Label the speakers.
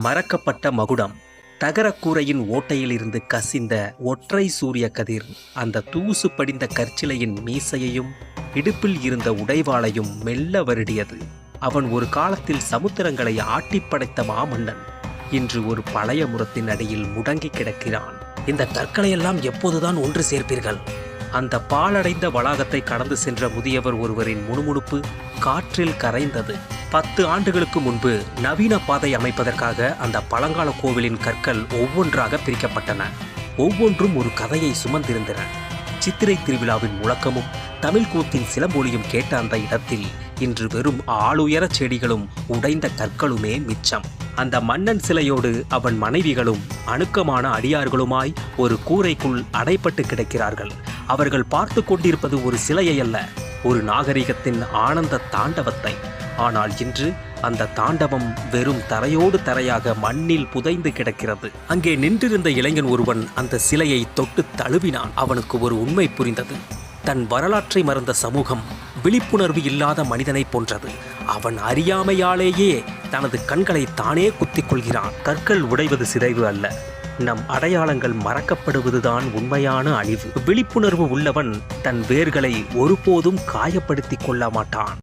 Speaker 1: மறக்கப்பட்ட மகுடம். தகரக்கூரையின் ஓட்டையிலிருந்து கசிந்த ஒற்றை சூரிய கதிர் அந்த தூசு படிந்த கற்சிலையின் மீசையையும் இடுப்பில் இருந்த உடைவாளையும் மெல்ல வருடியது. அவன் ஒரு காலத்தில் சமுத்திரங்களை ஆட்டிப்படைத்த மாமன்னன் இன்று ஒரு பழைய முரத்தின் அடியில் முடங்கி கிடக்கிறான். இந்த கற்களையெல்லாம் எப்போதுதான் ஒன்று சேர்ப்பீர்கள்? அந்த பாழடைந்த வளாகத்தை கடந்து சென்ற முதியவர் ஒருவரின் முணுமுணுப்பு காற்றில் கரைந்தது. 10 ஆண்டுகளுக்கு முன்பு நவீன பாதை அமைப்பதற்காக அந்த பழங்கால கோவிலின் கற்கள் ஒவ்வொன்றாக பிரிக்கப்பட்டன. ஒவ்வொன்றும் ஒரு கதையை சுமந்திருந்தன. சித்திரை திருவிழாவின் முழக்கமும் தமிழ் கூத்தின் சிலம்பொலியும் கேட்ட அந்த இடத்தில் இன்று வெறும் ஆளுயர செடிகளும் உடைந்த கற்களுமே மிச்சம். அந்த மன்னன் சிலையோடு அவன் மனைவிகளும் அணுக்கமான அடியார்களுமாய் ஒரு கூரைக்குள் அடைப்பட்டு கிடக்கிறார்கள். அவர்கள் பார்த்து கொண்டிருப்பது ஒரு சிலையை அல்ல, ஒரு நாகரிகத்தின் ஆனந்த தாண்டவத்தை. ஆனால் இன்று அந்த தாண்டவம் வெறும் தரையோடு தரையாக மண்ணில் புதைந்து கிடக்கிறது. அங்கே நின்றிருந்த இளைஞன் ஒருவன் அந்த சிலையை தொட்டு தழுவினான். அவனுக்கு ஒரு உண்மை புரிந்தது. தன் வரலாற்றை மறந்த சமூகம் விழிப்புணர்வு இல்லாத மனிதனை போன்றது. அவன் அறியாமையாலேயே தனது கண்களை தானே குத்திக் கொள்கிறான். கற்கள் உடைவது சிதைவு அல்ல, நம் அடையாளங்கள் மறக்கப்படுவதுதான் உண்மையான அழிவு. விழிப்புணர்வு உள்ளவன் தன் வேர்களை ஒருபோதும் காயப்படுத்திக் கொள்ள மாட்டான்.